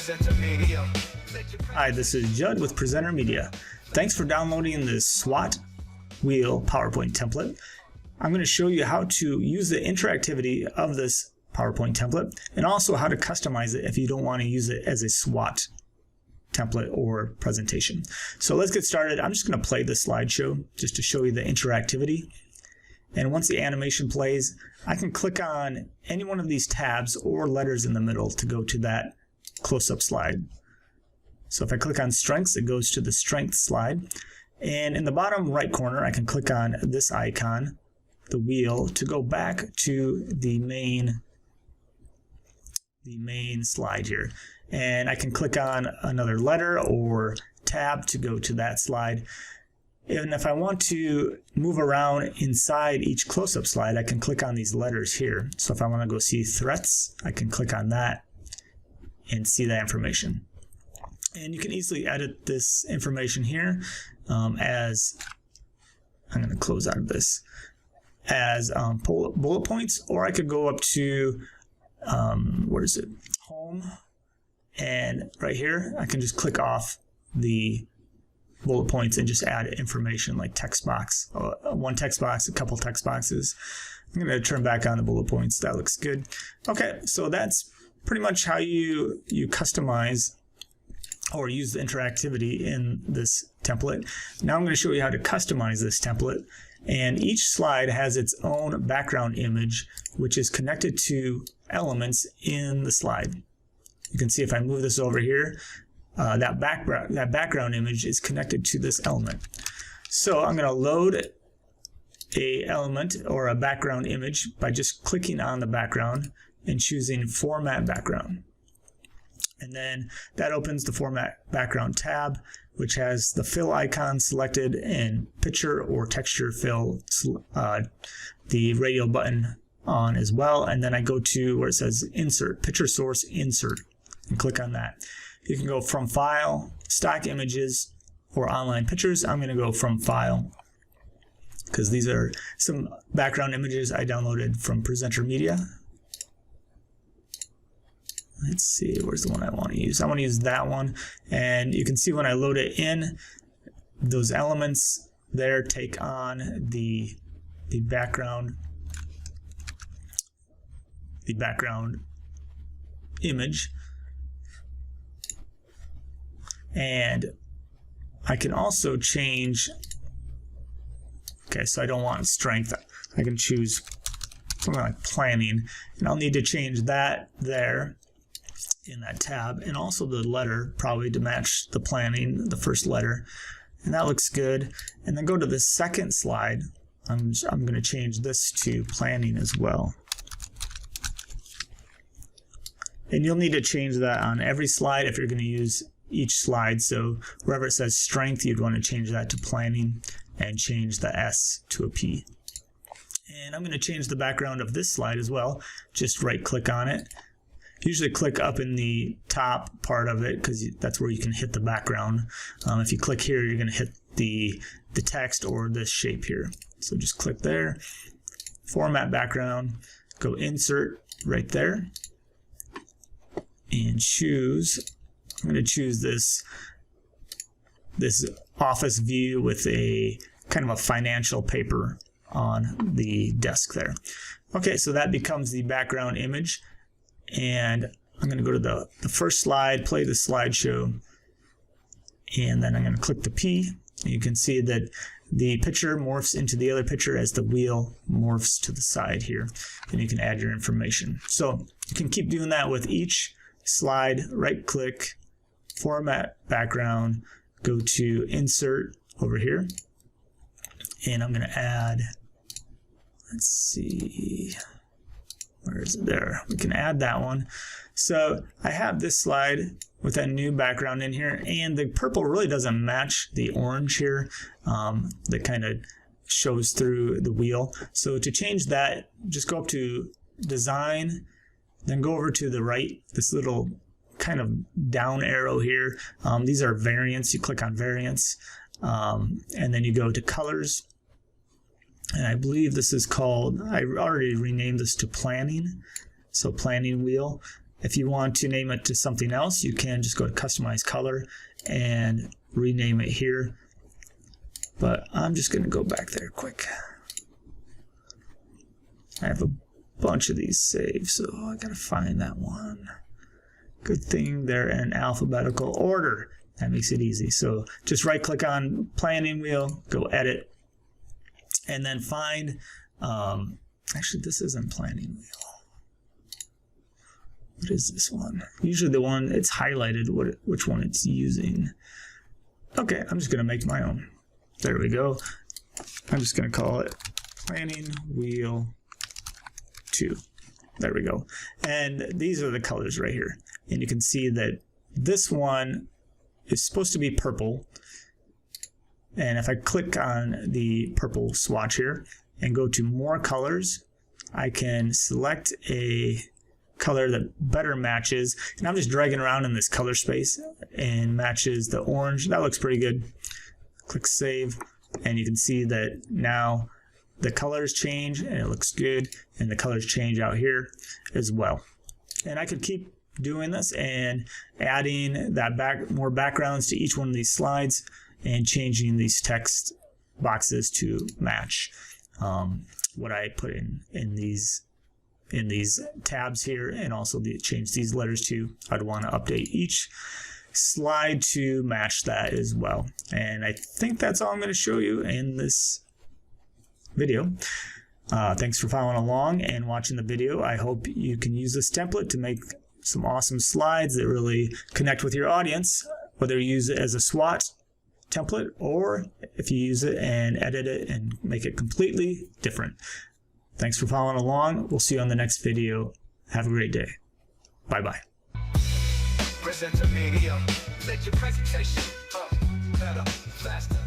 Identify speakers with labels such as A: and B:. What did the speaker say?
A: PresenterMedia.
B: Hi, this is Judd with PresenterMedia. Thanks for downloading this SWOT wheel PowerPoint template. I'm going to show you how to use the interactivity of this PowerPoint template and also how to customize it if you don't want to use it as a SWOT template or presentation. So let's get started. I'm just going to play the slideshow just to show you the interactivity. And once the animation plays, I can click on any one of these tabs or letters in the middle to go to that close-up slide. So if I click on strengths, it goes to the strength slide. And in the bottom right corner, I can click on this icon, the wheel, to go back to the main slide here. And I can click on another letter or tab to go to that slide. And if I want to move around inside each close-up slide, I can click on these letters here. So if I want to go see threats, I can click on that and see that information. And you can easily edit this information here as, I'm going to close out of this, as bullet points, or I could go up to, where is it, home, and right here, I can just click off the bullet points and just add information like text box, one text box, a couple text boxes. I'm going to turn back on the bullet points. That looks good. Okay, so that's pretty much how you customize or use the interactivity in this template. Now I'm going to show you how to customize this template. And each slide has its own background image, which is connected to elements in the slide. You can see if I move this over here, that background image is connected to this element. So I'm going to load a element or a background image by just clicking on the background and choosing Format Background. And then that opens the Format Background tab, which has the fill icon selected and picture or texture fill, the radial button on as well. And then I go to where it says Insert, Picture Source Insert, and click on that. You can go from File, Stock Images, or Online Pictures. I'm going to go from File because these are some background images I downloaded from PresenterMedia. Let's see, where's the one I want to use? I want to use that one. And you can see when I load it in, those elements there take on the background image. And I can also change, okay, so I don't want strength. I can choose something like planning, and I'll need to change that there in that tab, and also the letter probably to match the planning, the first letter, and that looks good. And then go to the second slide. I'm going to change this to planning as well. And you'll need to change that on every slide if you're going to use each slide. So wherever it says strength, you'd want to change that to planning and change the S to a P. And I'm going to change the background of this slide as well. Just right click on it. Usually click up in the top part of it because that's where you can hit the background. If you click here, you're going to hit the text or this shape here. So just click there, Format Background, go Insert right there, and choose, I'm going to choose this office view with a kind of a financial paper on the desk there. Okay, so that becomes the background image. And I'm going to go to the first slide, play the slideshow, and then I'm going to click the P. And you can see that the picture morphs into the other picture as the wheel morphs to the side here. And you can add your information. So you can keep doing that with each slide. Right click, Format Background, go to Insert over here. And I'm going to add, let's see, where is it there? We can add that one. So I have this slide with that new background in here, and the purple really doesn't match the orange here that kind of shows through the wheel. So to change that, just go up to Design, then go over to the right, this little kind of down arrow here. These are variants. You click on variants, and then you go to colors. And I believe this is called, I already renamed this to planning. So planning wheel. If you want to name it to something else, you can just go to customize color and rename it here. But I'm just going to go back there quick. I have a bunch of these saved, so I got to find that one. Good thing they're in alphabetical order. That makes it easy. So just right click on planning wheel, go edit, and then find, actually this isn't planning wheel. What is this one? Usually the one, it's highlighted which one it's using. Okay, I'm just going to make my own. There we go. I'm just going to call it planning wheel 2. There we go. And these are the colors right here. And you can see that this one is supposed to be purple. And if I click on the purple swatch here and go to more colors, I can select a color that better matches. And I'm just dragging around in this color space and matches the orange. That looks pretty good. Click save, and you can see that now the colors change and it looks good, and the colors change out here as well. And I could keep doing this and adding that more backgrounds to each one of these slides and changing these text boxes to match what I put in these tabs here, and also change these letters to, I'd want to update each slide to match that as well. And I think that's all I'm going to show you in this video. Thanks for following along and watching the video. I hope you can use this template to make some awesome slides that really connect with your audience, whether you use it as a SWOT template or if you use it and edit it and make it completely different. Thanks for following along. We'll see you on the next video. Have a great day. Bye-bye. PresenterMedia. Let your presentation up, better, faster.